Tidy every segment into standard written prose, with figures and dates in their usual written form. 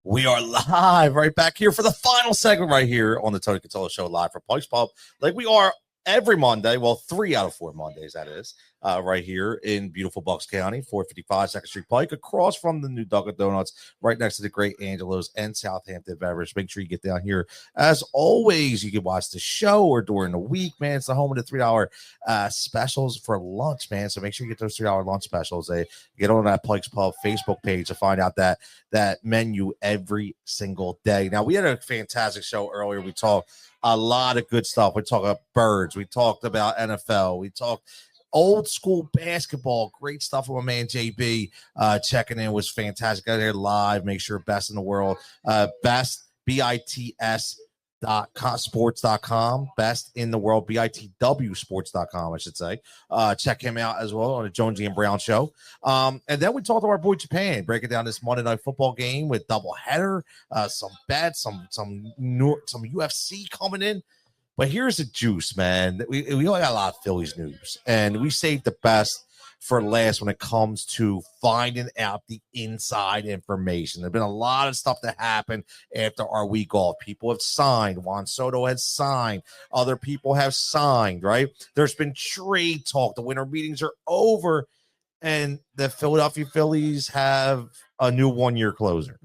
We are live right back here for the final segment right here on the Tony Cutillo Show, live from Pike's Pub, like we are every Monday. Well, 3 out of 4 Mondays, that is, right here in beautiful Bucks County, 455 2nd Street Pike, across from the new Dunkin' Donuts, right next to the Great Angelo's and Southampton Beverage. Make sure you get down here. As always, you can watch the show or during the week, man. It's the home of the $3 specials for lunch, man. So make sure you get those $3 lunch specials. They get on that Pike's Pub Facebook page to find out that menu every single day. Now, we had a fantastic show earlier. We talked a lot of good stuff. We talked about birds. We talked about NFL. We talked old school basketball. Great stuff from my man JB. Checking in was fantastic. Got there live. Make sure best in the world. Best BITS sports.com, best in the world, BITW sports.com, I should say. Check him out as well on the Jonesy and Brown show. And then we talked to our boy Japan, breaking down this Monday Night Football game with double header, some bets, some UFC coming in. But here's the juice, man. We only got a lot of Phillies news, and we saved the best for last when it comes to finding out the inside information. There's been a lot of stuff that happened after our week off. People have signed. Juan Soto has signed. Other people have signed, right? There's been trade talk. The winter meetings are over, and the Philadelphia Phillies have a new one-year closer,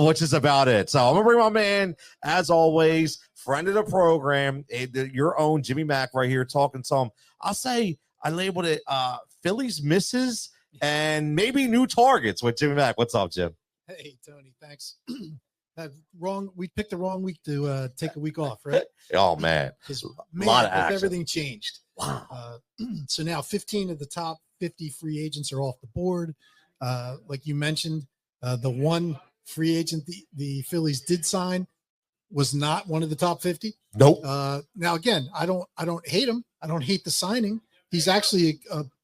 which is about it. So I'm going to bring my man, as always, friend of the program, your own Jimmy Mack right here talking some, I'll say, I labeled it Phillies misses and maybe new targets with Jimmy Mack. What's up, Jim? Hey, Tony, thanks. We picked the wrong week to take a week off, right? Oh, man. Because, a lot of action. Everything changed. Wow. So now 15 of the top 50 free agents are off the board. Like you mentioned, the one free agent the Phillies did sign was not one of the top 50. Nope. Now, again, I don't hate him. I don't hate the signing. He's actually,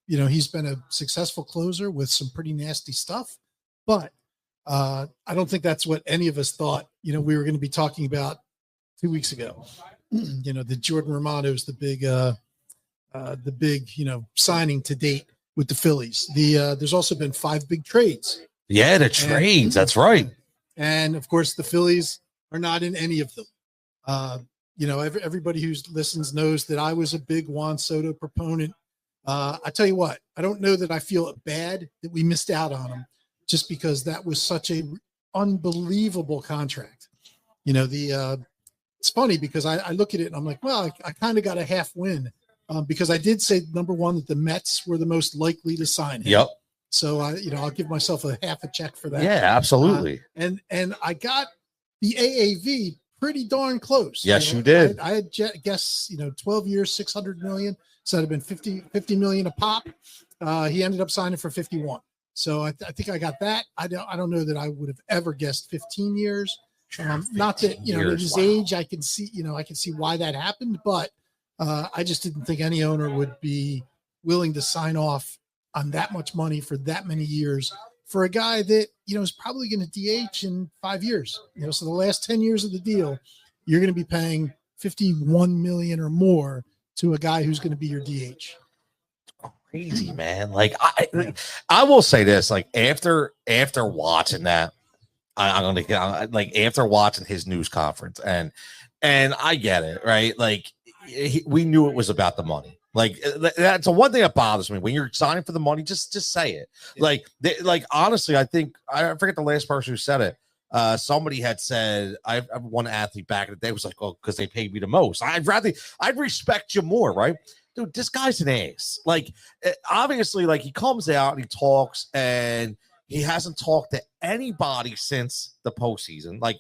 he's been a successful closer with some pretty nasty stuff, but I don't think that's what any of us thought, we were going to be talking about 2 weeks ago. The Jordan Romano's the big, signing to date with the Phillies. There's also been 5 big trades. Yeah, the trades. That's right. And of course, the Phillies are not in any of them. Everybody who listens knows that I was a big Juan Soto proponent. I tell you what, I don't know that I feel bad that we missed out on him just because that was such a unbelievable contract. It's funny because I look at it and I'm like, well, I kind of got a half win because I did say, number one, that the Mets were the most likely to sign him. Yep. So I'll give myself a half a check for that. Yeah, absolutely. And I got the AAV pretty darn close. Yes, you did. I had guess 12 years, 600 million. So it'd have been 50 million a pop. He ended up signing for 51. So I think I got that. I don't know that I would have ever guessed 15 years. Not that at his age, I can see why that happened, but I just didn't think any owner would be willing to sign off on that much money for that many years for a guy that is probably going to DH in 5 years. So the last 10 years of the deal, you're going to be paying 51 million or more to a guy who's going to be your DH. Crazy, man. Like I will say this, like after watching that, I'm gonna get like after watching his news conference, and I get it, right? Like we knew it was about the money. Like that's the one thing that bothers me when you're signing for the money. Just say it. Yeah. Like honestly, I think I forget the last person who said it. Somebody had said I one athlete back in the day was like, oh, because they paid me the most. I'd respect you more, right? Dude, this guy's an ace. Like obviously, like he comes out and he talks, and he hasn't talked to anybody since the postseason. Like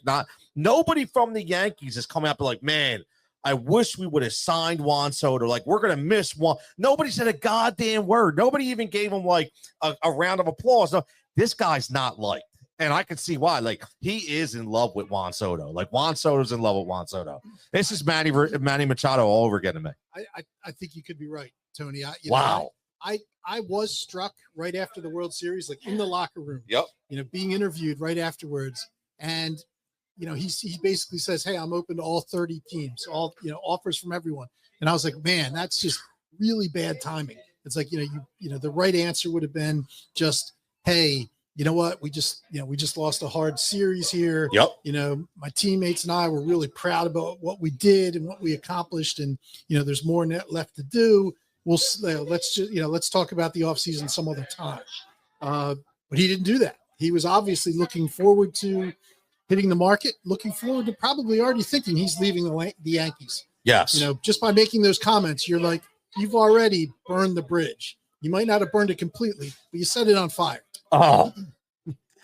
nobody from the Yankees has come out and like, man, I wish we would have signed Juan Soto. Like, we're going to miss one. Nobody said a goddamn word. Nobody even gave him like a round of applause. No, this guy's not liked. And I can see why. Like, he is in love with Juan Soto. Like, Juan Soto's in love with Juan Soto. This is Manny Machado all over again to me. I think you could be right, Tony. Wow. I was struck right after the World Series, like in the locker room. Yep. Being interviewed right afterwards. And, he basically says, hey, I'm open to all 30 teams, all, offers from everyone. And I was like, man, that's just really bad timing. It's like, the right answer would have been just, hey, you know what, we just lost a hard series here. Yep. My teammates and I were really proud about what we did and what we accomplished, and there's more net left to do. Let's talk about the offseason some other time. But he didn't do that. He was obviously looking forward to hitting the market, looking forward to probably already thinking he's leaving the Yankees. Yes. Just by making those comments, you're like, you've already burned the bridge. You might not have burned it completely, but you set it on fire. Oh,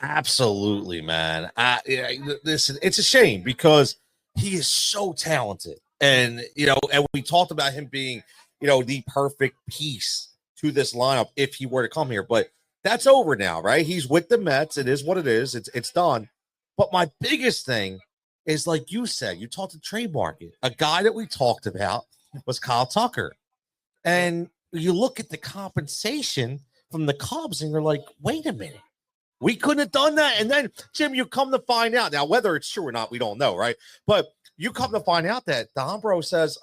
absolutely, man. Listen, it's a shame because he is so talented. And, and we talked about him being, the perfect piece to this lineup if he were to come here. But that's over now, right? He's with the Mets. It is what it is. It's done. But my biggest thing is, like you said, you talked to trade market. A guy that we talked about was Kyle Tucker. And you look at the compensation from the Cubs and you're like, wait a minute. We couldn't have done that. And then, Jim, you come to find out. Now, whether it's true or not, we don't know, right? But you come to find out that Dombro says,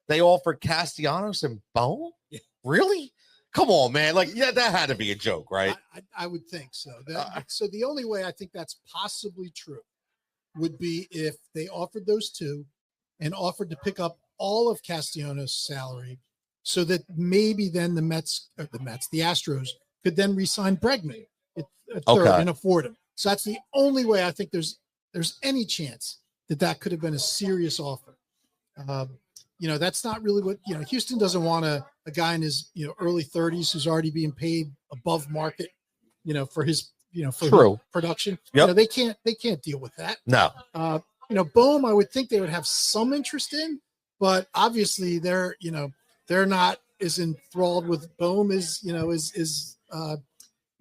they offered Castellanos and Bone? Yeah. Really? Come on, man. Like, yeah, that had to be a joke, right? I would think so. So the only way I think that's possibly true would be if they offered those two and offered to pick up all of Castellanos' salary so that maybe then the Astros could then re-sign Bregman at third and afford him. So that's the only way I think there's any chance that could have been a serious offer. That's not really what, Houston doesn't want a guy in his, early 30s who's already being paid above market, for his, for his production. Yep. They can't deal with that. No. Bohm, I would think they would have some interest in, but obviously they're not as enthralled with Bohm as,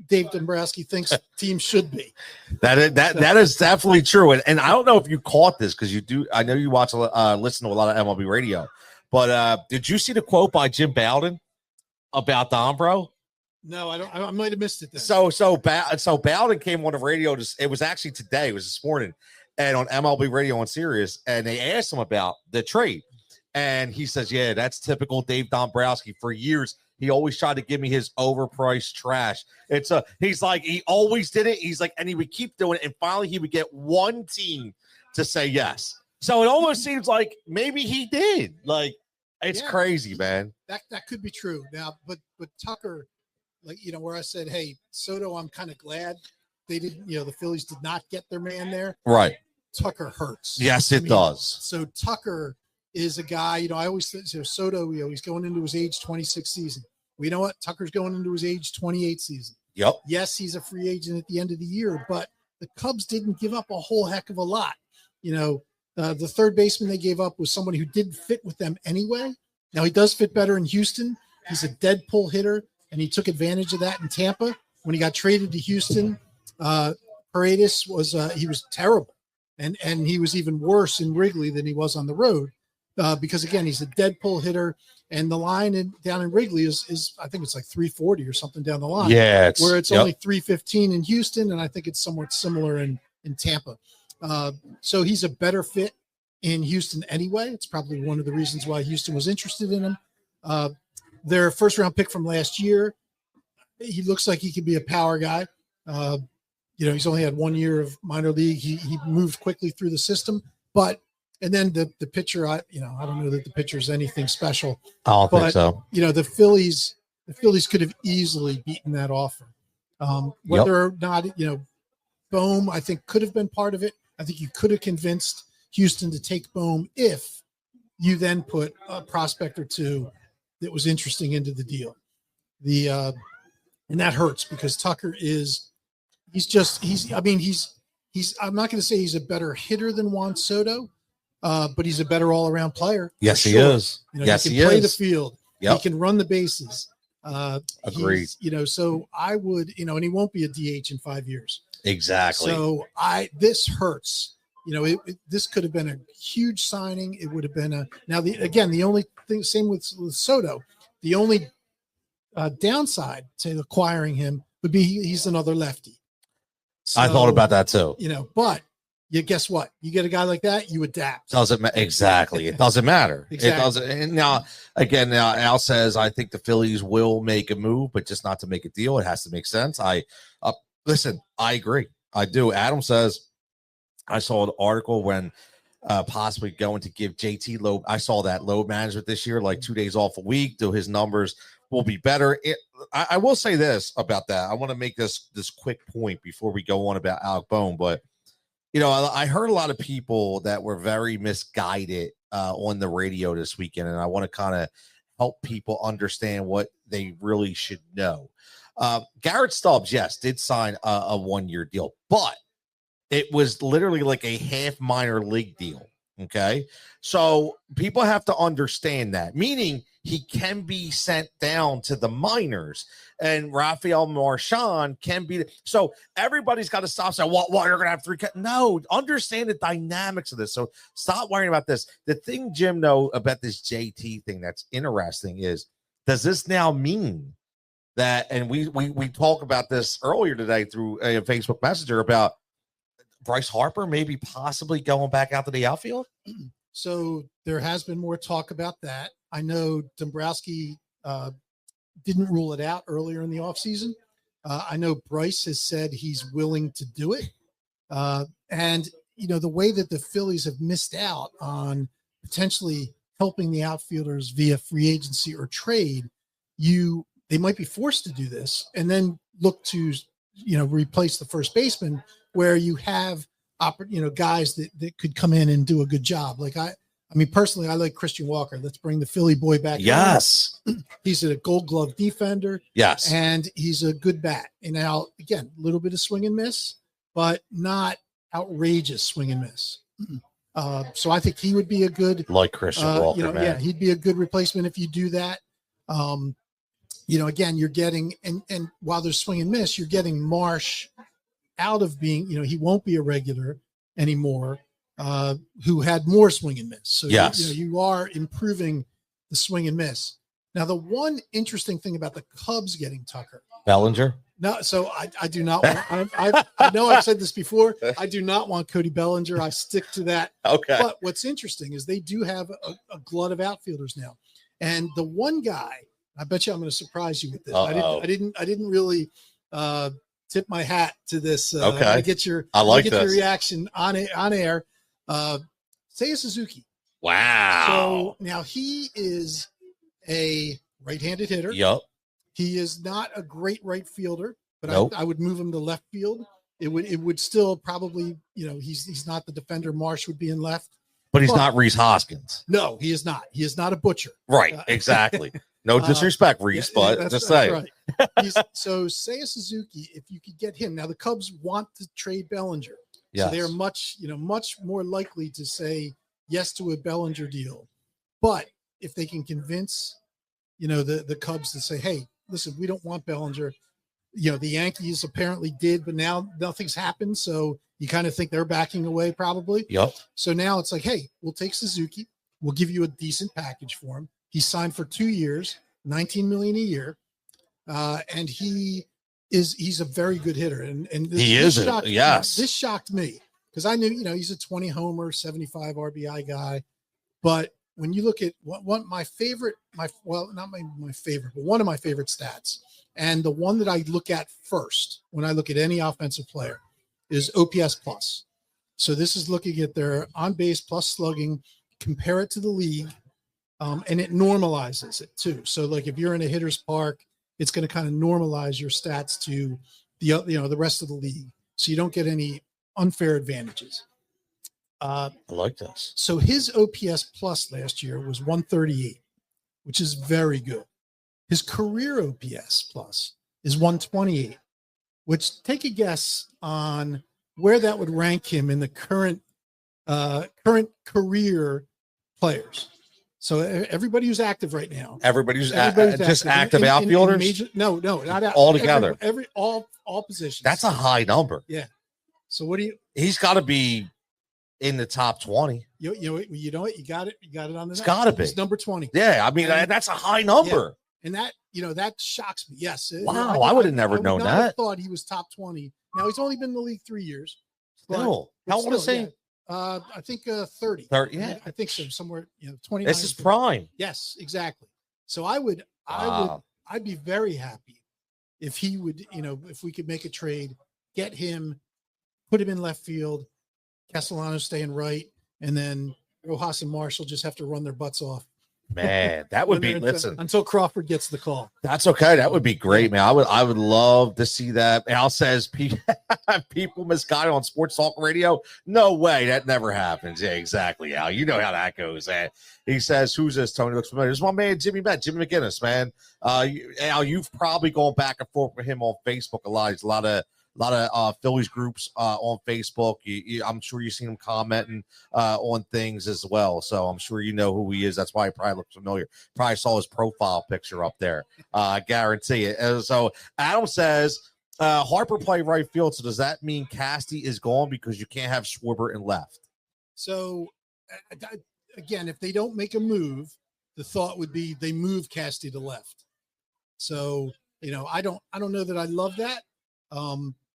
Dave Dombrowski thinks teams should be. That is definitely true. And I don't know if you caught this because you do. I know you listen to a lot of MLB radio, but did you see the quote by Jim Bowden about Dombro? No, I don't. I might have missed it then. So Bowden came on the radio. It was actually today. It was this morning, and on MLB radio on Sirius, and they asked him about the trade, and he says, "Yeah, that's typical Dave Dombrowski. For years, he always tried to give me his overpriced trash. He's like, he always did it. He's like, and he would keep doing it. And finally he would get one team to say yes. So it almost seems like maybe he did. Like, it's crazy, man. That could be true. Now, but Tucker, like, where I said, hey, Soto, I'm kind of glad they didn't, the Phillies did not get their man there. Right. Tucker hurts. Yes, it does. So Tucker is a guy, I always think Soto, he's going into his age 26 season. Well, you know what? Tucker's going into his age 28 season. Yep. Yes, he's a free agent at the end of the year, but the Cubs didn't give up a whole heck of a lot. The third baseman they gave up was somebody who didn't fit with them anyway. Now he does fit better in Houston. He's a dead pull hitter, and he took advantage of that in Tampa. When he got traded to Houston, Paredes was terrible. And he was even worse in Wrigley than he was on the road. Because again, he's a dead pull hitter, and the line down in Wrigley is I think it's like 340 or something down the line. Yeah, where it's only 315 in Houston, and I think it's somewhat similar in Tampa. So he's a better fit in Houston anyway. It's probably one of the reasons why Houston was interested in him. Their first round pick from last year, he looks like he could be a power guy. He's only had 1 year of minor league. He moved quickly through the system, and then the pitcher, I don't know that the pitcher is anything special. I don't think so. The Phillies could have easily beaten that offer. Whether or not, Bohm, I think, could have been part of it. I think you could have convinced Houston to take Bohm if you then put a prospect or two that was interesting into the deal. And that hurts because Tucker I'm not going to say he's a better hitter than Juan Soto. But he's a better all-around player. Yes, he is. He can play the field. Yep. He can run the bases. Agreed. So I would, and he won't be a DH in 5 years. Exactly. So this hurts. This could have been a huge signing. It would have been the only thing, same with Soto, the only downside to acquiring him would be he's another lefty. So, I thought about that too. But you guess what? You get a guy like that, you adapt. Doesn't exactly. It doesn't matter. Exactly. It doesn't. And now, again, Al says I think the Phillies will make a move, but just not to make a deal. It has to make sense. Listen. I agree. I do. Adam says I saw an article when possibly going to give JT load. I saw that load management this year, like 2 days off a week. Do his numbers will be better. I will say this about that. I want to make this quick point before we go on about Alec Bohm, but. I heard a lot of people that were very misguided on the radio this weekend, and I want to kind of help people understand what they really should know. Garrett Stubbs, yes, did sign a 1-year deal, but it was literally like a half minor league deal. Okay. So people have to understand that, meaning he can be sent down to the minors, and Rafael Marchand can be. So everybody's got to stop saying, what, you're going to have 3 cuts. No, understand the dynamics of this. So stop worrying about this. The thing, Jim, know about this JT thing that's interesting is, does this now mean that, and we talked about this earlier today through a Facebook Messenger about Bryce Harper maybe possibly going back out to the outfield? So there has been more talk about that. I know Dombrowski didn't rule it out earlier in the offseason. I know Bryce has said he's willing to do it. And, the way that the Phillies have missed out on potentially helping the outfielders via free agency or trade, they might be forced to do this and then look to, replace the first baseman, where you have, guys that could come in and do a good job. Like I mean, personally, I like Christian Walker. Let's bring the Philly boy back. Yes. He's a Gold Glove defender. Yes. And he's a good bat. And now, again, a little bit of swing and miss, but not outrageous swing and miss. So I think he would be a good, like Christian Walker, man. Yeah, he'd be a good replacement if you do that. Again, you're getting, and while there's swing and miss, you're getting Marsh out of being, he won't be a regular anymore, who had more swing and miss. So yes. You are improving the swing and miss. Now, the one interesting thing about the Cubs getting Tucker. Bellinger? No, so I do not want, I know I've said this before. I do not want Cody Bellinger. I stick to that. Okay. But what's interesting is they do have a glut of outfielders now. And the one guy, I bet you I'm going to surprise you with this. I didn't really tip my hat to this. Okay. I get your your reaction on air. Seiya Suzuki. Wow. So now he is a right-handed hitter. Yep. He is not a great right fielder, but nope. I would move him to left field. It would still probably, he's not the defender Marsh would be in left. But he's not Reese Hoskins. No, he is not. He is not a butcher. Right. Exactly. No disrespect, Reese, but just saying. Right. So Seiya Suzuki, if you could get him. Now the Cubs want to trade Bellinger. Yes. So they're much more likely to say yes to a Bellinger deal. But if they can convince, the Cubs to say, hey, listen, we don't want Bellinger. The Yankees apparently did, but now nothing's happened. So you kind of think they're backing away probably. Yep. So now it's like, hey, we'll take Suzuki. We'll give you a decent package for him. He's signed for 2 years, $19 million a year. And he's a very good hitter. And this shocked me because I knew, he's a 20 homer, 75 RBI guy. But when you look at what my favorite, not my favorite, but one of my favorite stats, and the one that I look at first when I look at any offensive player is OPS plus. So this is looking at their on base plus slugging, compare it to the league, and it normalizes it too. So like if you're in a hitter's park, it's going to kind of normalize your stats to the rest of the league, so you don't get any unfair advantages. I like this. So his OPS plus last year was 138, which is very good. His career OPS plus is 128, which take a guess on where that would rank him in the current career players. So everybody who's active right now. Everybody's just active outfielders? No, not out. All together. All positions. That's a high number. Yeah. So what do you? He's got to be in the top 20. You know what? You got it. You got it on the. It's got to be. It's number 20. Yeah, I mean that's a high number. Yeah. And that shocks me. Yes. Wow, I would have never known that. I thought he was top 20. Now he's only been in the league 3 years. Still, how old is he? I think 30. 30, yeah. I think so. Somewhere, 29. This is prime. Yes, exactly. So I'd be very happy if he would, if we could make a trade, get him, put him in left field, Castellano staying right, and then Rojas and Marshall just have to run their butts off. Man, that would be until Crawford gets the call. That's okay. That would be great, man. I would love to see that. Al says people misguided on Sports Talk Radio. No way, that never happens. Yeah, exactly, Al. You know how that goes. Man. He says, "Who's this?" Tony looks familiar. This is my man, Jimmy McGinnis, man. Al, you've probably gone back and forth with him on Facebook a lot. He's a lot of Phillies groups on Facebook. I'm sure you've seen him commenting on things as well. So I'm sure you know who he is. That's why he probably looks familiar. Probably saw his profile picture up there. I guarantee it. And so Adam says, Harper play right field. So does that mean Casty is gone because you can't have Schwarber in left? So again, if they don't make a move, the thought would be they move Casty to left. So, I don't know that I love that.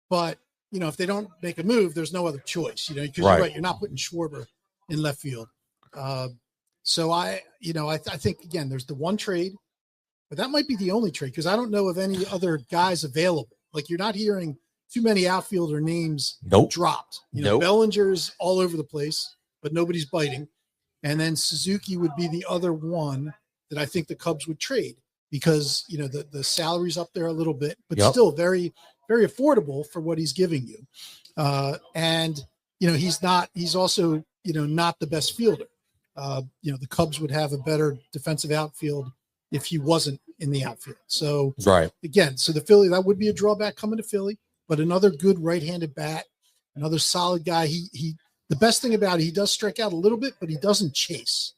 But if they don't make a move, there's no other choice, because you're right. You're not putting Schwarber in left field. So I think again, there's the one trade, but that might be the only trade because I don't know of any other guys available. Like you're not hearing too many outfielder names dropped. Bellinger's all over the place, but nobody's biting. And then Suzuki would be the other one that I think the Cubs would trade because, the salary's up there a little bit, but still very, very affordable for what he's giving you. And he's also, not the best fielder. The Cubs would have a better defensive outfield if he wasn't in the outfield. So again, so the Philly, that would be a drawback coming to Philly, but another good right-handed bat, another solid guy. The best thing about it, he does strike out a little bit, but he doesn't chase.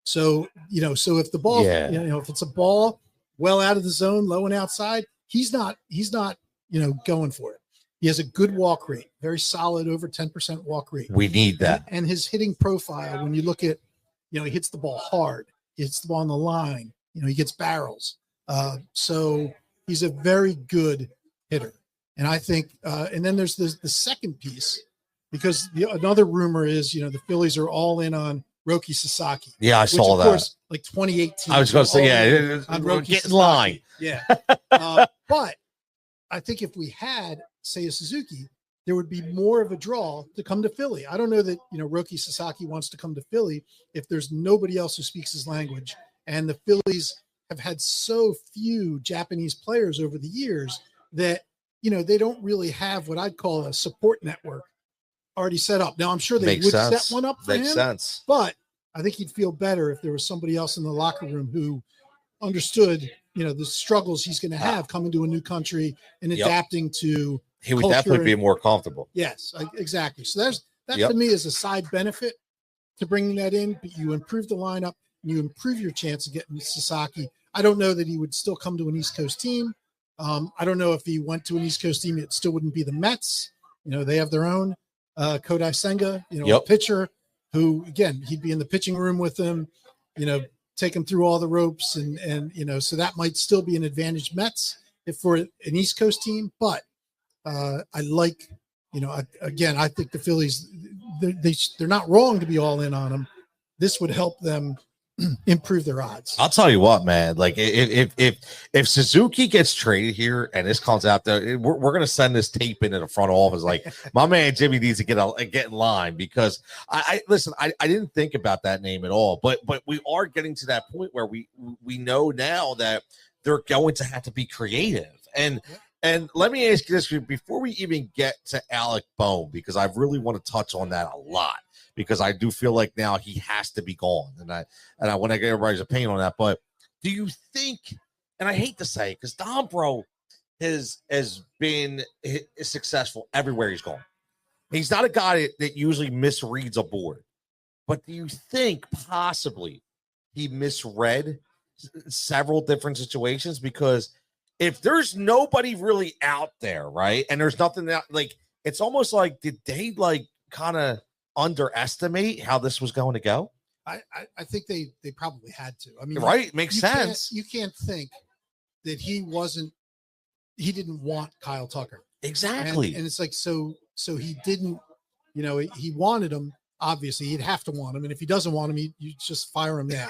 So, so if the ball, if it's a ball well out of the zone, low and outside, he's not, going for it. He has a good walk rate, very solid, over 10% walk rate. We need that. And his hitting profile, when you look at, he hits the ball hard, he hits the ball on the line, he gets barrels. So he's a very good hitter. And I think, and then there's the second piece, because another rumor is, the Phillies are all in on Roki Sasaki. Yeah, I saw that. Of course, like 2018. I was going to say, on Roki get in line. Yeah. But I think if we had, say, a Suzuki, there would be more of a draw to come to Philly. I don't know that, Roki Sasaki wants to come to Philly if there's nobody else who speaks his language. And the Phillies have had so few Japanese players over the years that, they don't really have what I'd call a support network already set up. Now, I'm sure they would set one up for him. Makes sense. But I think he'd feel better if there was somebody else in the locker room who understood, the struggles he's going to have coming to a new country and adapting to. He would definitely be more comfortable. Yes, exactly. So that to me is a side benefit to bringing that in. But you improve the lineup and you improve your chance of getting Sasaki. I don't know that he would still come to an East Coast team. I don't know if he went to an East Coast team, it still wouldn't be the Mets. They have their own Kodai Senga, a pitcher who, again, he'd be in the pitching room with them, take him through all the ropes. And so that might still be an advantage Mets if for an East Coast team. But I like, again, I think the Phillies, they're not wrong to be all in on them. This would help them improve their odds. I'll tell you what, man. Like if Suzuki gets traded here and this comes out there, we're gonna send this tape into the front office. Like my man Jimmy needs to get in line because I listen. I didn't think about that name at all, but we are getting to that point where we know now that they're going to have to be creative. And let me ask you this before we even get to Alec Bohm, because I really want to touch on that a lot. Because I do feel like now he has to be gone, and I want to get everybody's opinion on that. But do you think? And I hate to say, because Dombro has been successful everywhere he's gone. He's not a guy that usually misreads a board. But do you think possibly he misread several different situations? Because if there's nobody really out there, right, and there's nothing that it's almost like did they kind of underestimate how this was going to go? I think they probably had to. I mean, right? Makes sense. You can't think that he didn't want Kyle Tucker. Exactly. And it's like, so he didn't You know, he wanted him. Obviously, he'd have to want him, and if he doesn't want him, you just fire him now.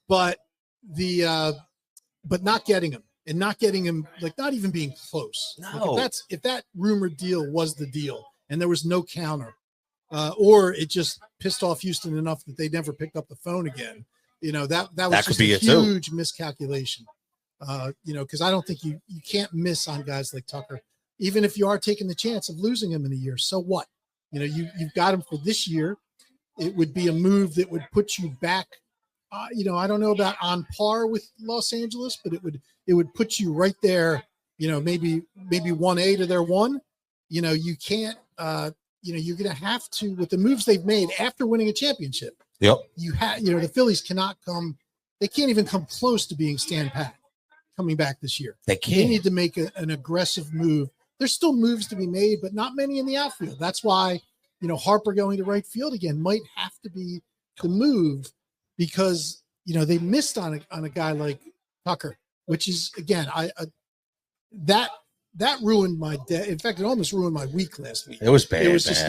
but not getting him, and not getting him, like not even being close. No, like if that rumored deal was the deal, and there was no counter, or it just pissed off Houston enough that they never picked up the phone again. You know, that was just a huge miscalculation. You know, because I don't think you can't miss on guys like Tucker, even if you are taking the chance of losing him in a year. So what? You know, you've got him for this year. It would be a move that would put you back. You know, I don't know about on par with Los Angeles, but it would put you right there. You know, maybe 1A to their 1. You know, you can't. You know, you're going to have to, with the moves they've made after winning a championship. Yep. You know, the Phillies cannot come. They can't even come close to being stand pat coming back this year. They can't. They need to make an aggressive move. There's still moves to be made, but not many in the outfield. That's why, you know, Harper going to right field again might have to be the move, because, you know, they missed on a guy like Tucker, which is, again, that ruined my day. In fact, it almost ruined my week last week. It was bad. It was just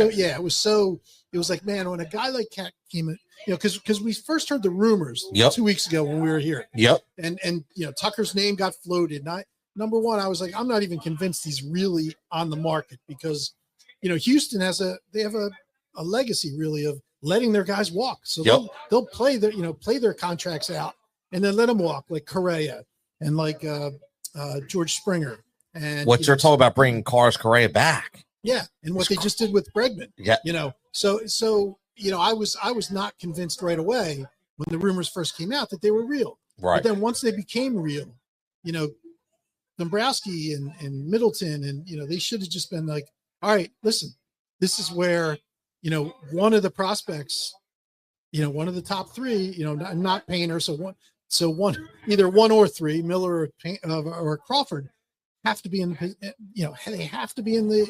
it was like, man, when a guy like Cat came in, you know, because we first heard the rumors 2 weeks ago when we were here. Yep. And you know, Tucker's name got floated. And number one, I was like, I'm not even convinced he's really on the market, because, you know, Houston have a legacy really of letting their guys walk. So they'll play their contracts out and then let them walk, like Correa and like George Springer. And what you're talking about bringing Carlos Correa back. Yeah. And what they just did with Bregman. Yeah. You know, so, you know, I was not convinced right away when the rumors first came out that they were real. Right. But then once they became real, you know, Dombrowski and Middleton, and, you know, they should have just been like, all right, listen, this is where, you know, one of the prospects, you know, one of the top 3, you know, not Painter. So one, either 1 or 3, Miller or Crawford, have to be in the, you know, they have to be in the,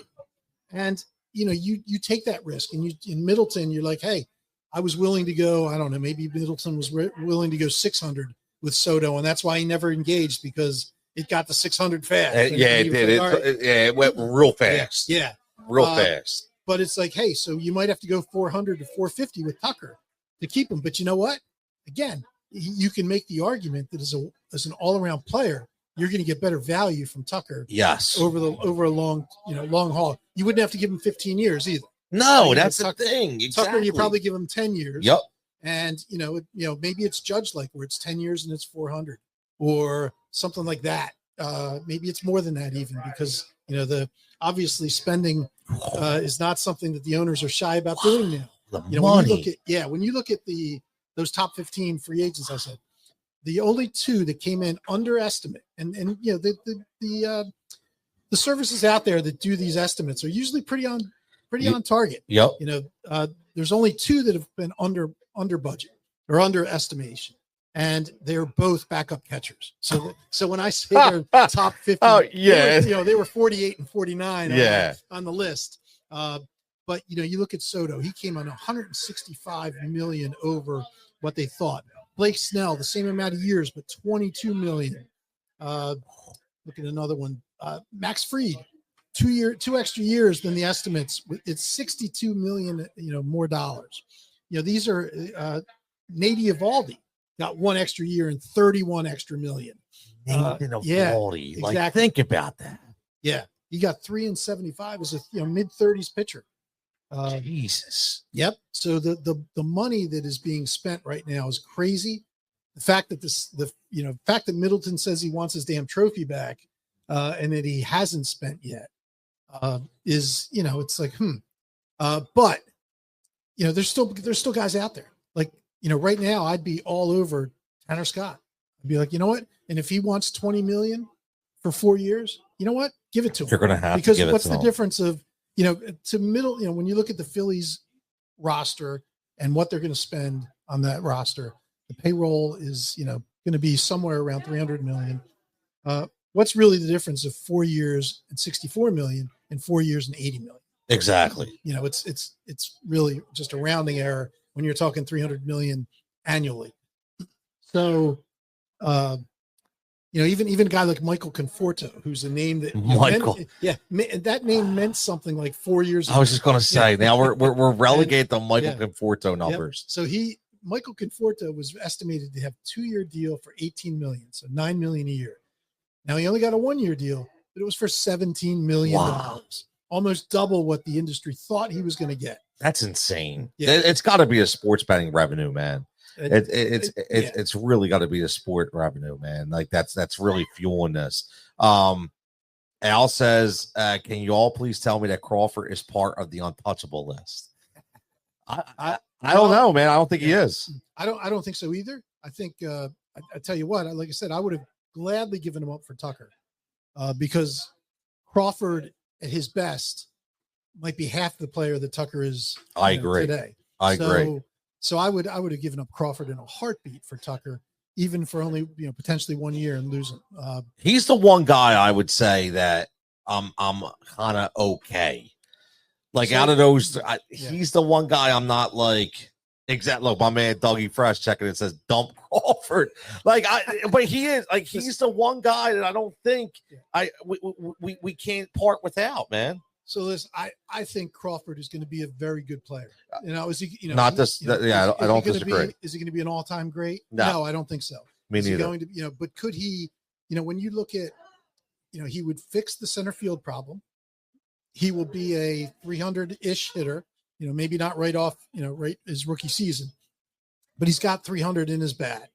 and, you know, you take that risk, and in Middleton, you're like, hey, I was willing to go, I don't know, maybe Middleton was willing to go 600 with Soto, and that's why he never engaged, because it got the 600 fast. It did. Like, it went real fast. Yeah. Real fast. But it's like, hey, so you might have to go 400 to 450 with Tucker to keep him. But you know what? Again, you can make the argument that as an all-around player, you're going to get better value from Tucker. Yes. Over a long haul. You wouldn't have to give him 15 years either. No, that's the thing. Exactly. Tucker, you probably give him 10 years. Yep. And, you know, maybe it's judged like where it's 10 years and it's 400 or something like that. Maybe it's more than that even, because, you know, the obviously spending is not something that the owners are shy about doing now. The money. When you look at those top 15 free agents, I said, the only 2 that came in underestimate, and you know, the services out there that do these estimates are usually pretty on target. Yep. You know, there's only 2 that have been under budget or underestimation, and they're both backup catchers. So when I say they're top 50, they were 48 and 49 on the list. But, you know, you look at Soto, he came on 165 million over what they thought. Blake Snell, the same amount of years, but 22 million. Look at another one. Max Fried, 2 extra years than the estimates. It's 62 million, you know, more dollars. You know, these are Nady Eovaldi got 1 extra year and 31 extra million. Eovaldi. Exactly. Like, think about that. Yeah. He got 3 and 75 as a mid-30s pitcher. Jesus. Yep. So the money that is being spent right now is crazy. The fact that the fact that Middleton says he wants his damn trophy back, and that he hasn't spent yet, is, you know, it's like, but, you know, there's still guys out there. Like, you know, right now I'd be all over Tanner Scott. I'd be like, you know what? And if he wants 20 million for 4 years, you know what? Give it to him. You're going to have because to give what's it to the him. difference of, you know, to middle, you know, when you look at the Phillies roster and what they're going to spend on that roster, the payroll is, you know, going to be somewhere around 300 million. What's really the difference of 4 years and 64 million and 4 years and 80 million? Exactly. You know, it's really just a rounding error when you're talking 300 million annually. So, even a guy like Michael Conforto, who's a name that Michael. that name meant something like 4 years ago. I was just going to say, now we're relegated to Michael yeah. Conforto numbers. Yep. So Michael Conforto was estimated to have a 2-year deal for $18 million, so $9 million a year. Now he only got a 1-year deal, but it was for $17 million, almost double what the industry thought he was going to get. That's insane. Yeah. It's got to be a sports betting revenue, man. It's really got to be a sport revenue, man. Like that's really fueling this. Al says, can you all please tell me that Crawford is part of the untouchable list? I don't know, man. I don't think he is. I don't think so either. I think I tell you what, like I said, I would have gladly given him up for Tucker because Crawford at his best might be half the player that Tucker is. I agree. Today. I agree. So I would have given up Crawford in a heartbeat for Tucker, even for only potentially 1 year and losing. He's the one guy I would say that I'm kind of okay. Like out of those, he's the one guy I'm not like. Look, my man Dougie Fresh checking it says dump Crawford. But he is like he's the one guy that I don't think we can't part without, man. So listen, I think Crawford is going to be a very good player. Is he? Not this. I don't disagree. Is he going to be an all-time great? No, I don't think so. Me neither. Going to, but could he? When you look at, he would fix the center field problem. He will be a 300-ish hitter. Maybe not right off, right his rookie season, but he's got 300 in his bat.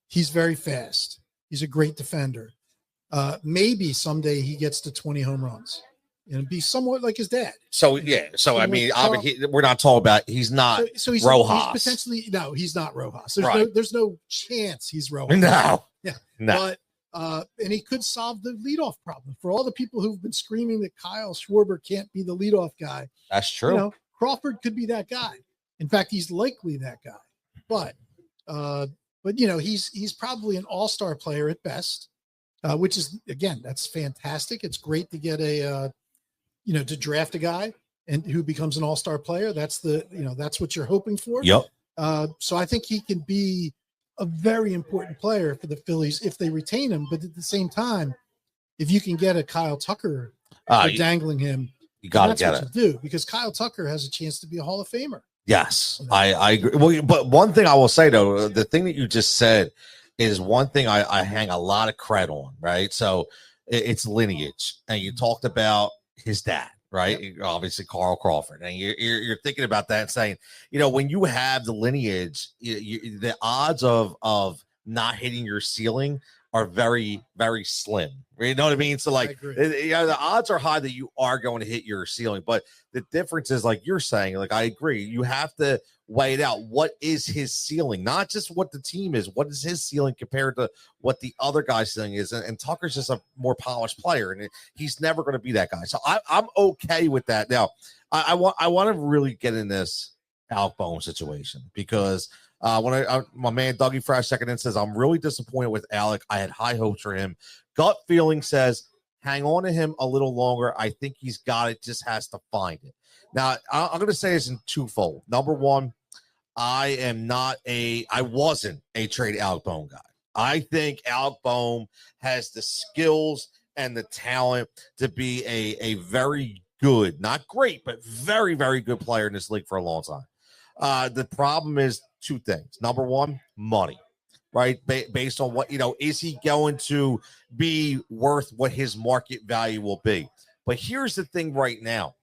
He's very fast. He's a great defender. Maybe someday he gets to 20 home runs. And be somewhat like his dad. So I mean, we're not talking about he's not he's Rojas. He's potentially he's not Rojas. There's no chance he's Rojas. No. But and he could solve the leadoff problem for all the people who've been screaming that Kyle Schwarber can't be the leadoff guy. That's true. Crawford could be that guy. In fact, he's likely that guy. But he's probably an all-star player at best, which is again that's fantastic. It's great to get to draft a guy and who becomes an all-star player. That's that's what you're hoping for. Yep. So I think he can be a very important player for the Phillies if they retain him. But at the same time, if you can get a Kyle Tucker dangling him, you got to get it. You do, because Kyle Tucker has a chance to be a Hall of Famer. Yes, I agree. Well, but one thing I will say though, the thing that you just said is one thing I hang a lot of credit on, right? So it's lineage, and you talked about his dad, right? Yep. Obviously, Carl Crawford, and you're thinking about that and saying, when you have the lineage, the odds of not hitting your ceiling are very, very slim. You know what I mean? So the odds are high that you are going to hit your ceiling, but the difference is like you're saying, like I agree, you have to weigh it out. What is his ceiling? Not just what the team is. What is his ceiling compared to what the other guy's ceiling is? And Tucker's just a more polished player, and he's never going to be that guy. So I'm okay with that. Now, I want to really get in this Alec Bohm situation because when my man Dougie Fresh second in says I'm really disappointed with Alec. I had high hopes for him. Gut feeling says hang on to him a little longer. I think he's got it. Just has to find it. Now I'm going to say this in twofold. Number one, I wasn't a trade Alec Bohm guy. I think Alec Bohm has the skills and the talent to be a very good, not great, but very, very good player in this league for a long time. The problem is two things. Number one, money, right? Based on what, is he going to be worth what his market value will be? But here's the thing right now.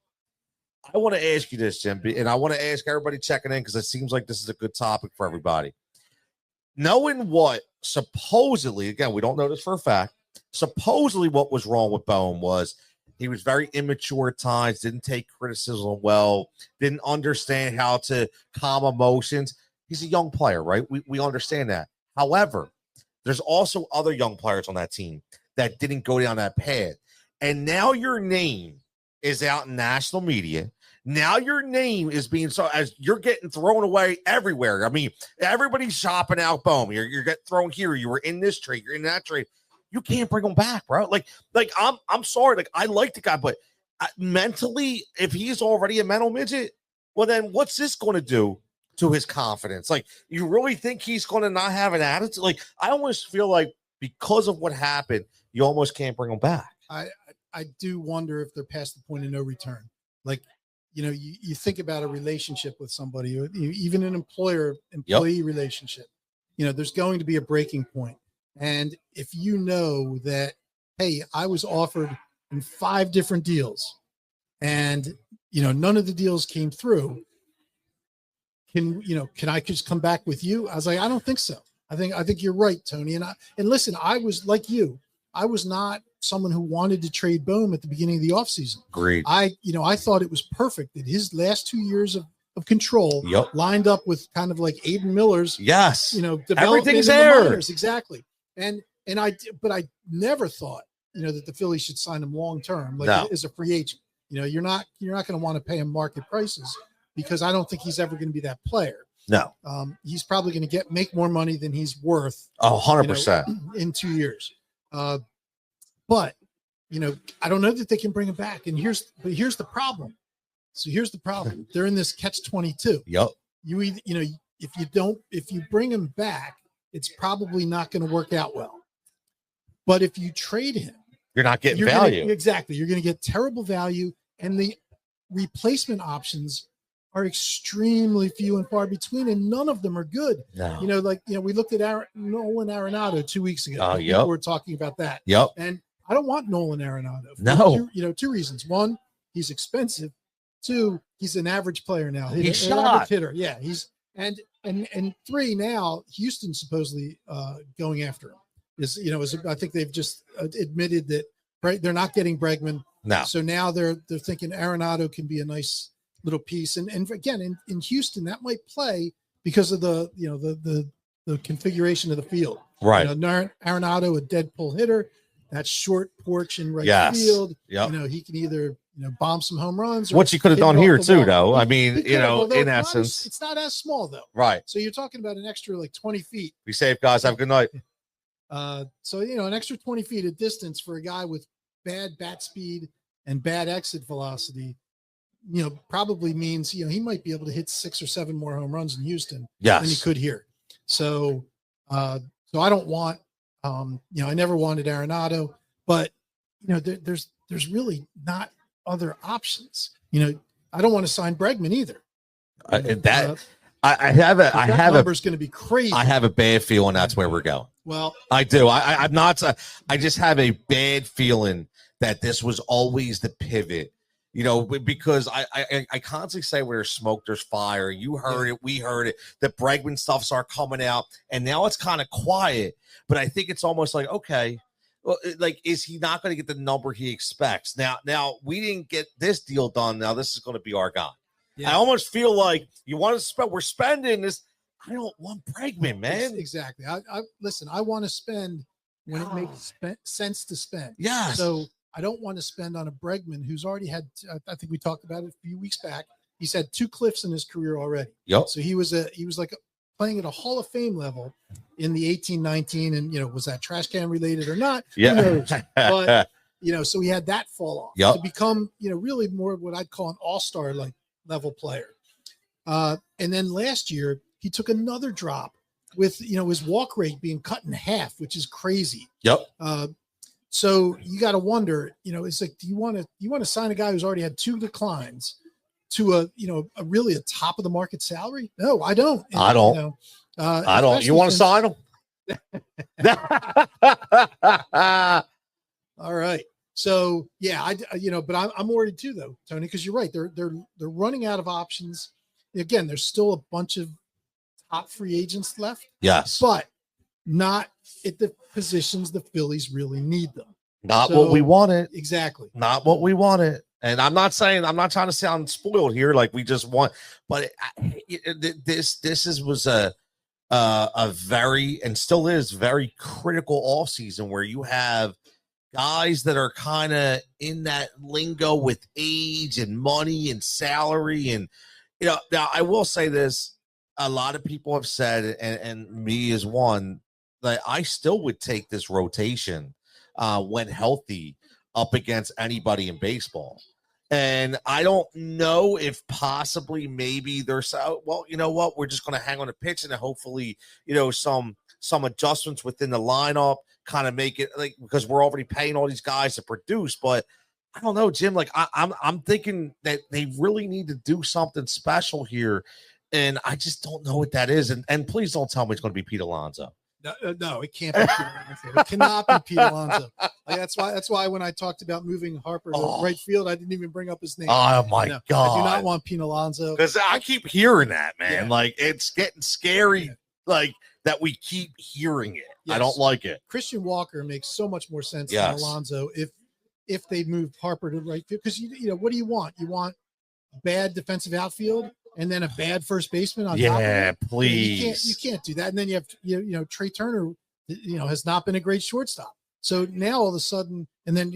I want to ask you this, Jim, and I want to ask everybody checking in because it seems like this is a good topic for everybody. Knowing what supposedly, again, we don't know this for a fact, supposedly what was wrong with Bohm was he was very immature at times, didn't take criticism well, didn't understand how to calm emotions. He's a young player, right? We understand that. However, there's also other young players on that team that didn't go down that path. And now your name is out in national media. Now your name is being as you're getting thrown away everywhere. I mean, everybody's shopping out Bohm. You're getting thrown here. You were in this trade. You're in that trade. You can't bring him back, bro. Like I'm sorry. Like I like the guy, but mentally, if he's already a mental midget, well, then what's this going to do to his confidence? Like, you really think he's going to not have an attitude? Like, I almost feel like because of what happened, you almost can't bring them back. I do wonder if they're past the point of no return. Like, you think about a relationship with somebody, even an employer-employee relationship. There's going to be a breaking point. And if you know that, hey, I was offered in 5 different deals and, none of the deals came through, can I just come back with you? I was like, I don't think so. I think you're right, Tony. And listen, I was like you. I was not someone who wanted to trade Bohm at the beginning of the offseason. Agreed. I thought it was perfect that his last 2 years of control lined up with kind of like Aiden Miller's, development everything's in the there. minors. Exactly. But I never thought, that the Phillies should sign him long-term, as a free agent. You're not going to want to pay him market prices because I don't think he's ever going to be that player. No. He's probably going to make more money than he's worth. 100% in 2 years. But I don't know that they can bring him back. And here's the problem. So here's the problem. They're in this catch-22. Yep. You either, if you bring him back, it's probably not going to work out well. But if you trade him, you're not getting value. Exactly. You're going to get terrible value, and the replacement options are extremely few and far between, and none of them are good. No. We looked at Nolan Arenado 2 weeks ago. We were talking about that. Yep. And I don't want Nolan Arenado. No. 2 reasons. One, he's expensive. 2, he's an average player now. He's shot. Hitter. Yeah. He's and 3, now Houston's supposedly going after him. I think they've just admitted that they're not getting Bregman. No. So now they're thinking Arenado can be a nice little piece. And again, in Houston, that might play because of the configuration of the field. Right. Arenado, a dead pull hitter, that short porch in right field. Yep. He can either bomb some home runs. Which he could have done here too, though. I mean, in essence, it's not as small though. Right. So you're talking about an extra 20 feet. Be safe, guys. Have a good night. So an extra 20 feet of distance for a guy with bad bat speed and bad exit velocity, probably means he might be able to hit 6 or 7 more home runs in Houston than he could here. So I don't want I never wanted Arenado, but there's really not other options. I don't want to sign Bregman either. I have number's going to be crazy. I have a bad feeling that's where we're going. Well, I do. I'm not. I just have a bad feeling that this was always the pivot. Because I constantly say where there's smoke, there's fire. You heard it. We heard it. The Bregman stuffs are coming out, and now it's kind of quiet. But I think it's almost like, okay, well, is he not going to get the number he expects? Now we didn't get this deal done. Now this is going to be our guy. Yeah. I almost feel like you want to spend. We're spending this. I don't want Bregman, man. Exactly. I listen. I want to spend when it makes sense to spend. Yeah. So I don't want to spend on a Bregman who's already had. I think we talked about it a few weeks back. He's had 2 cliffs in his career already. Yep. So he was playing at a Hall of Fame level in the 18-19, and was that trash can related or not? Yeah. Who knows? But so he had that fall off to become really more of what I'd call an all-star level player. And then last year he took another drop with his walk rate being cut in half, which is crazy. Yep. So you got to wonder, it's like, do you want to sign a guy who's already had 2 declines to a really a top of the market salary? No, I don't. I don't. I don't. You want to sign him? All right. So yeah, but I'm worried too, though, Tony, because you're right. They're running out of options. Again, there's still a bunch of top free agents left. Yes, but not at the positions the Phillies really need them. Not what we wanted. Exactly. Not what we wanted. And I'm not trying to sound spoiled here, like we just want, but this was a very, and still is very critical off season where you have guys that are kind of in that lingo with age and money and salary. And, now I will say this, a lot of people have said, and me as one, that I still would take this rotation when healthy up against anybody in baseball. And I don't know if possibly maybe there's, well, you know what, we're just going to hang on the pitch and hopefully, some adjustments within the lineup kind of make it like because we're already paying all these guys to produce. But I don't know, Jim. Like I'm thinking that they really need to do something special here, and I just don't know what that is. And please don't tell me it's going to be Pete Alonso. No, it can't be Pete Alonso. It cannot be Pete Alonso. Like, that's why when I talked about moving Harper to right field, I didn't even bring up his name. Oh my God! I do not want Pete Alonso because I keep hearing that, man. Yeah. Like it's getting scary. Yeah. Like that we keep hearing it. Yes. I don't like it. Christian Walker makes so much more sense than Alonso if they moved Harper to right field because you know what do you want? You want bad defensive outfield. And then a bad first baseman on top of it. Please. You can't do that. And then you have you know Trey Turner, has not been a great shortstop. So now all of a sudden, and then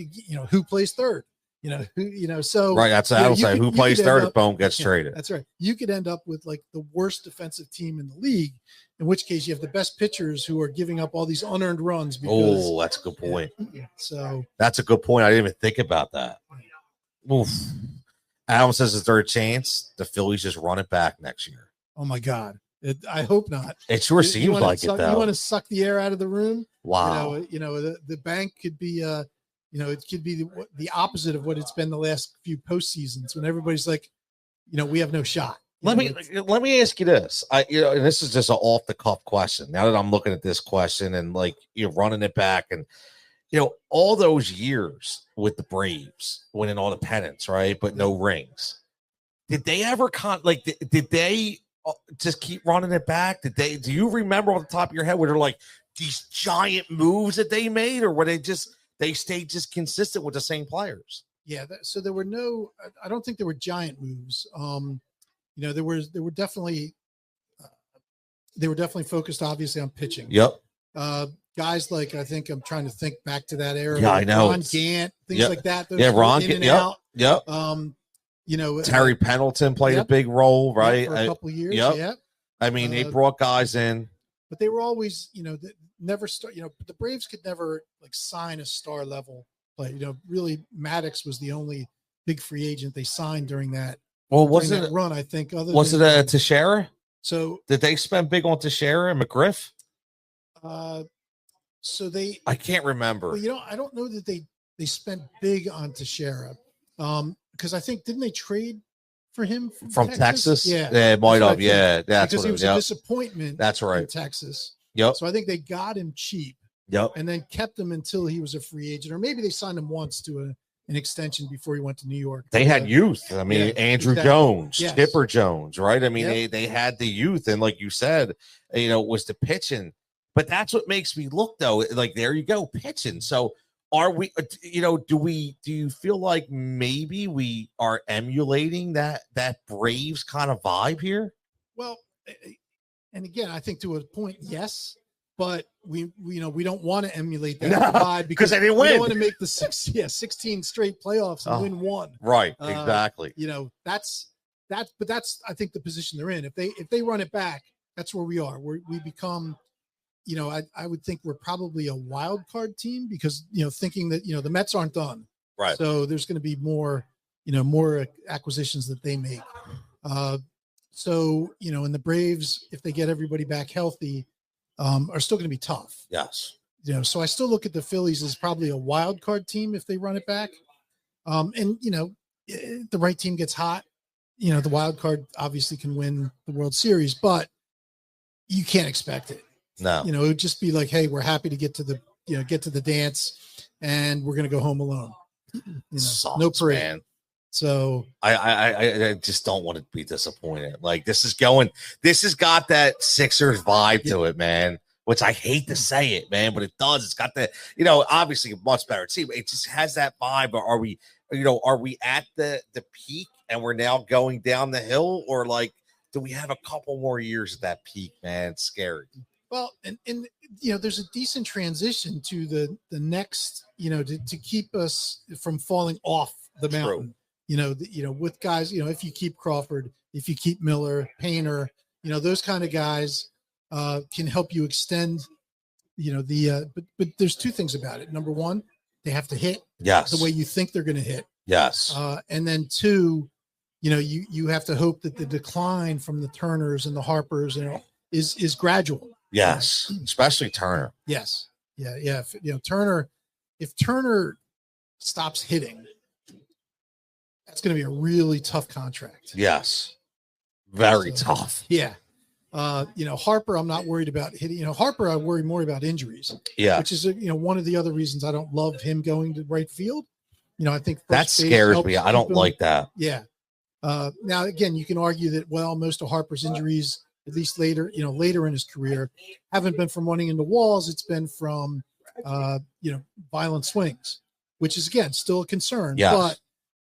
who plays third? So right. That's what I was saying. Who plays third if Bone gets traded? That's right. You could end up with like the worst defensive team in the league. In which case, you have the best pitchers who are giving up all these unearned runs. Because, that's a good point. So that's a good point. I didn't even think about that. Oof. Adam says it's their chance. The Phillies just run it back next year. Oh my God! I hope not. It sure seems like it though. You want to suck the air out of the room? Wow. The bank could be it could be the opposite of what it's been the last few postseasons when everybody's like, we have no shot. Let me ask you this. And this is just an off the cuff question. Now that I'm looking at this question and like you're running it back and. All those years with the Braves winning all the pennants, right? But no rings. Did they ever did they just keep running it back? Do you remember off the top of your head where they're like these giant moves that they made, or were they stayed just consistent with the same players? Yeah. So there were I don't think there were giant moves. They were definitely focused obviously on pitching. Yep. Guys like I think I'm trying to think back to that era. Yeah, I know. Ron Gant, things like that. Ron Gant. Yep. Terry Pendleton played a big role, right? For a couple years. Yep. Yep. I mean, they brought guys in, but they were always, never start. The Braves could never like sign a star level play. Really Maddox was the only big free agent they signed during that. Well, wasn't it run? I think was it Teixeira? So did they spend big on Teixeira and McGriff? So I can't remember. Well, I don't know that they spent big on Teixeira. Because I think didn't they trade for him from Texas? Yeah, it might have. Yeah, that's because he was a disappointment. That's right. In Texas. Yep. So I think they got him cheap. Yep. And then kept him until he was a free agent, or maybe they signed him once to an extension before he went to New York. They had youth. I mean, Andrew Jones, Skipper Jones, right? I mean, they had the youth, and like you said, it was the pitching. But that's what makes me look though. Like there you go, pitching. So are we? Do you feel like maybe we are emulating that Braves kind of vibe here? Well, and again, I think to a point, yes. But we don't want to emulate that vibe because they didn't win. We don't want to make the 16 straight playoffs and win one. Right, exactly. That's I think the position they're in. If they run it back, that's where we are. We become, I would think we're probably a wild card team because thinking that the Mets aren't done. Right. So there's going to be more acquisitions that they make. And the Braves, if they get everybody back healthy, are still going to be tough. Yes. So I still look at the Phillies as probably a wild card team if they run it back. The right team gets hot. The wild card obviously can win the World Series, but you can't expect it. No. It would just be like, hey, we're happy to get to the dance and we're going to go home alone. Sucks, no parade. Man. So I just don't want to be disappointed. Like this has got that Sixers vibe to it, man, which I hate to say it, man, but it does. It's got that, obviously a much better team. It just has that vibe. Or are we at the peak and we're now going down the hill, or like, do we have a couple more years at that peak, man? It's scary. Well, and there's a decent transition to the next, to keep us from falling off the mountain. True. With guys, if you keep Crawford, if you keep Miller, Painter, those kind of guys can help you extend, but there's two things about it. Number one, they have to hit the way you think they're going to hit. Yes. And then two, you have to hope that the decline from the Turners and the Harpers, is gradual. Yes. Especially Turner. Yes. Yeah. If Turner stops hitting, that's going to be a really tough contract. Yes. Very tough. Yeah. Harper, I'm not worried about hitting. Harper, I worry more about injuries. Yeah. Which is, one of the other reasons I don't love him going to right field. I think that scares me. I don't like that. Yeah. Now, again, you can argue that, most of Harper's injuries, at least later in his career, haven't been from running into walls. It's been from, violent swings, which is, again, still a concern. Yes.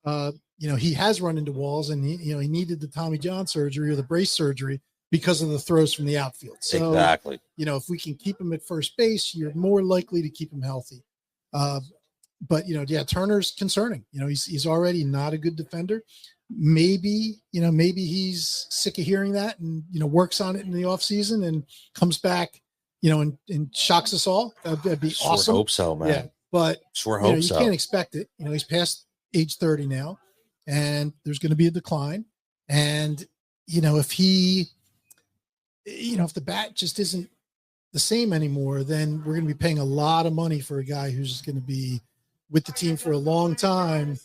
But, he has run into walls, and he needed the Tommy John surgery or the brace surgery because of the throws from the outfield. So, exactly. If we can keep him at first base, you're more likely to keep him healthy. But Turner's concerning. He's already not a good defender. Maybe he's sick of hearing that and works on it in the offseason and comes back, and shocks us all. That'd be awesome. Hope so, man. Yeah, but you can't expect it. He's past age 30 now, and there's going to be a decline. And if he, if the bat just isn't the same anymore, then we're going to be paying a lot of money for a guy who's going to be with the team for a long time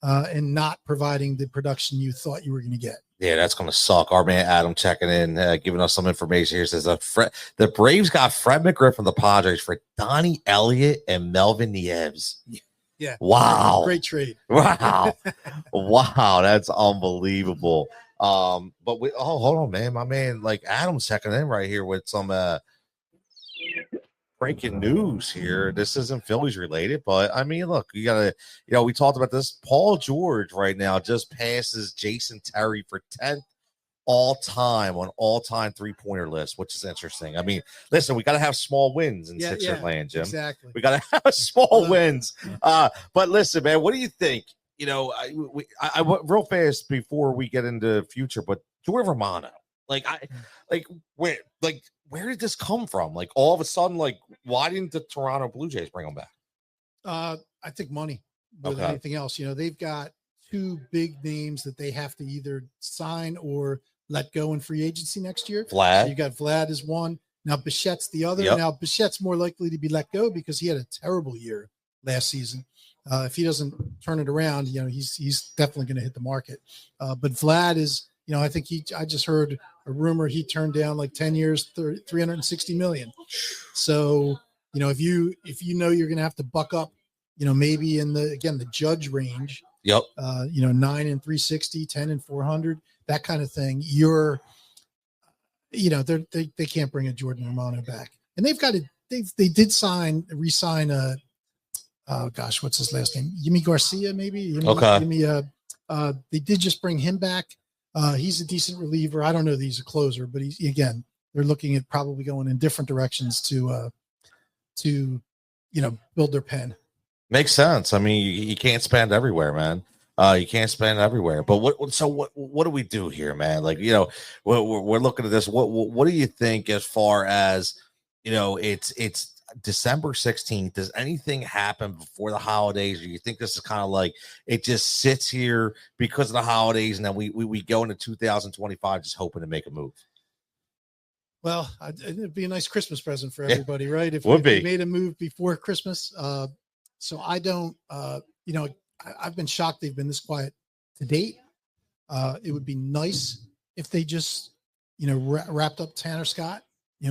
and not providing the production you thought you were going to get. Yeah, that's going to suck. Our man Adam checking in, giving us some information here. Says the Braves got Fred McGriff from the Padres for Donnie Elliott and Melvin Nieves. Yeah. Wow. Great trade. Wow. Wow. That's unbelievable. But hold on, man. My man, Adam's checking in right here with some breaking news here. This isn't Phillies related, but I mean, look, you gotta, we talked about this. Paul George right now just passes Jason Terry for 10th all-time on all-time three-pointer list, which is interesting. I mean, listen, we gotta have small wins in Sixer land, Jim. Exactly. We gotta have small wins. But listen, man, what do you think? I real fast before we get into future, but Joey Romano, where did this come from? All of a sudden, why didn't the Toronto Blue Jays bring him back? I think money more than anything else. They've got two big names that they have to either sign or let go in free agency next year. Vlad. So you got Vlad as one. Now Bichette's the other. Yep. Now Bichette's more likely to be let go because he had a terrible year last season. If he doesn't turn it around, he's definitely going to hit the market. But Vlad is, I think I just heard a rumor he turned down 10 years, $360 million. So, if you you're going to have to buck up, maybe in the Judge range. Yep. 9 and 360, 10 and 400, that kind of thing. They can't bring a Jordan Romano back, and they've got they did re-sign what's his last name? Yimi Garcia, maybe. They did just bring him back. He's a decent reliever. I don't know that he's a closer, but they're looking at probably going in different directions to build their pen. Makes sense. I mean, you can't spend everywhere, man. You can't spend everywhere. But what do we do here, man? We're looking at this. What do you think as far as, it's December 16th. Does anything happen before the holidays? Or you think this is kind of it just sits here because of the holidays, and then we go into 2025 just hoping to make a move? Well, it'd be a nice Christmas present for everybody, right? If they made a move before Christmas. So I don't, I've been shocked they've been this quiet to date. It would be nice if they just, wrapped up Tanner Scott,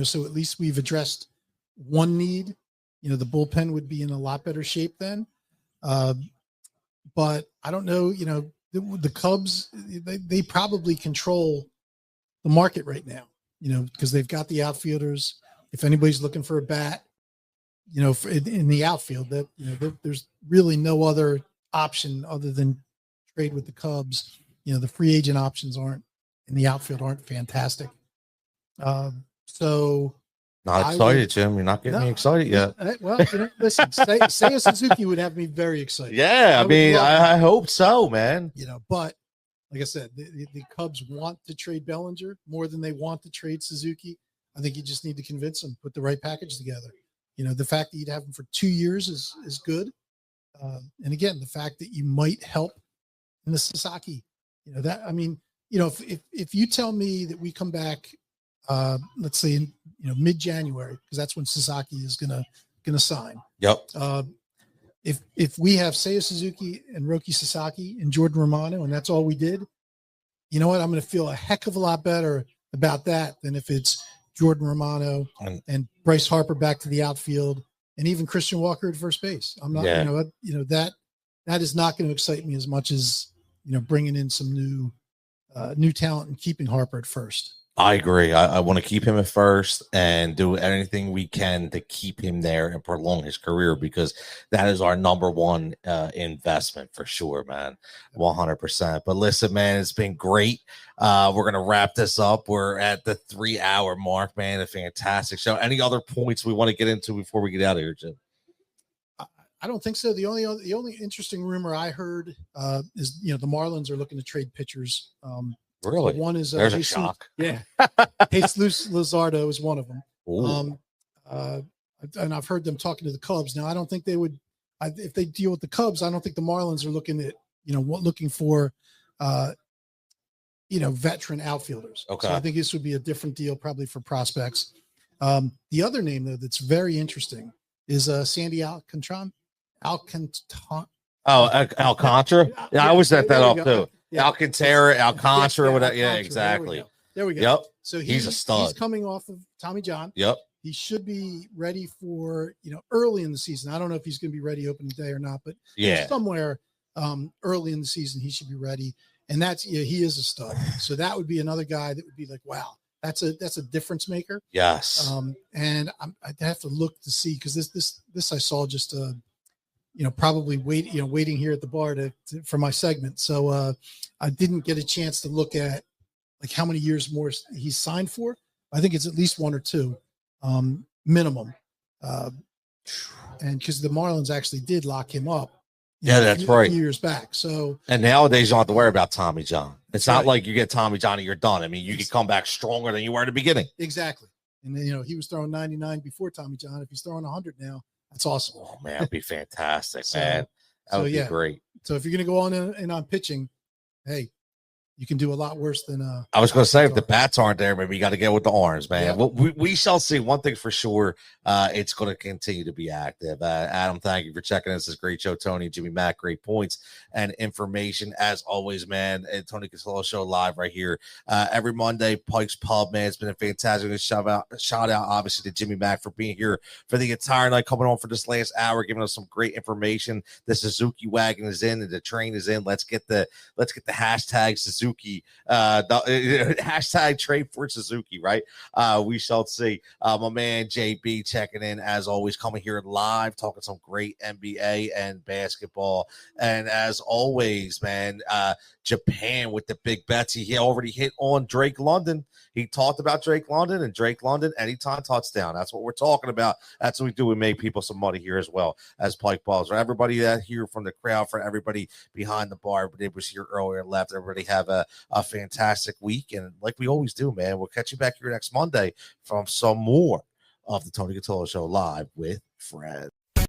so at least we've addressed one need. The bullpen would be in a lot better shape then. But I don't know, the Cubs, they probably control the market right now, because they've got the outfielders. If anybody's looking for a bat, in the outfield, that there's really no other option other than trade with the Cubs. The free agent options in the outfield aren't fantastic. So not excited, Jim. You're not getting me excited yet. Well, listen, Seiya Suzuki would have me very excited. Yeah, I hope so, man. But like I said, the Cubs want to trade Bellinger more than they want to trade Suzuki. I think you just need to convince them, put the right package together. The fact that you'd have him for 2 years is good. And again, the fact that you might help in the Sasaki, if you tell me that we come back, let's say in, mid-January, because that's when Sasaki is going to going to sign. Yep. If we have Seiya Suzuki and Roki Sasaki and Jordan Romano, and that's all we did, you know what? I'm going to feel a heck of a lot better about that than if it's Jordan Romano and Bryce Harper back to the outfield, and even Christian Walker at first base. I'm not, that is not going to excite me as much as bringing in some new talent and keeping Harper at first. I agree. I want to keep him at first and do anything we can to keep him there and prolong his career, because that is our number one investment for sure, man. 100%. But listen, man, it's been great. We're going to wrap this up. We're at the 3-hour mark, man. A fantastic show. Any other points we want to get into before we get out of here, Jim? I don't think so. The only interesting rumor I heard is, the Marlins are looking to trade pitchers. Really? So one is there's a shock. Yeah. Jesus Luzardo is one of them. And I've heard them talking to the Cubs. Now, I don't think they would, if they deal with the Cubs, I don't think the Marlins are looking at, looking for, veteran outfielders. Okay. So I think this would be a different deal probably for prospects. The other name though, that's very interesting is Sandy Alcantara. Alcantara. Yeah, I always set that up too. Yeah. Alcantara, whatever. Yeah, exactly. There we go. Yep. So he's a stud. He's coming off of Tommy John. Yep. He should be ready for, early in the season. I don't know if he's going to be ready opening day or not, but somewhere early in the season, he should be ready. And he is a stud. So that would be another guy that would be like, wow, that's a difference maker. Yes. And I'd have to look to see, because this I saw just probably waiting here at the bar for my segment. So I didn't get a chance to look at like how many years more he's signed for. I think it's at least 1 or 2 minimum. And because the Marlins actually did lock him up. That's right. A few years back. So, and nowadays you don't have to worry about Tommy John. It's not like you get Tommy John and you're done. I mean, you can come back stronger than you were at the beginning. Exactly. And then, he was throwing 99 before Tommy John. If he's throwing 100 now, that's awesome. Oh man, that'd be fantastic, man. That would be great. So if you're going to go on and on pitching, hey, you can do a lot worse than I was going to say, if the bats aren't there, maybe you got to get with the arms, man. Yeah. Well, we shall see. One thing for sure, it's going to continue to be active. Adam, thank you for checking us. This great show. Tony, Jimmy, Matt, great points and information as always, man. And Tony Cutillo Show live right here every Monday. Pike's Pub, man. It's been a fantastic shout out, obviously, to Jimmy Mack for being here for the entire night, coming on for this last hour, giving us some great information. The Suzuki wagon is in and the train is in. Let's get the hashtag Suzuki. Hashtag trade for Suzuki, right? We shall see. My man JB checking in as always, coming here live, talking some great NBA and basketball. And as always, man, Japan with the big bets. He already hit on Drake London. He talked about Drake London, and Drake London anytime touchdown. That's what we're talking about. That's what we do. We make people some money here as well as Pike Balls. For everybody that here from the crowd, for everybody behind the bar, but it was here earlier left. Everybody have a fantastic week. And like we always do, man, we'll catch you back here next Monday from some more of the Tony Cutillo Show live with Fred.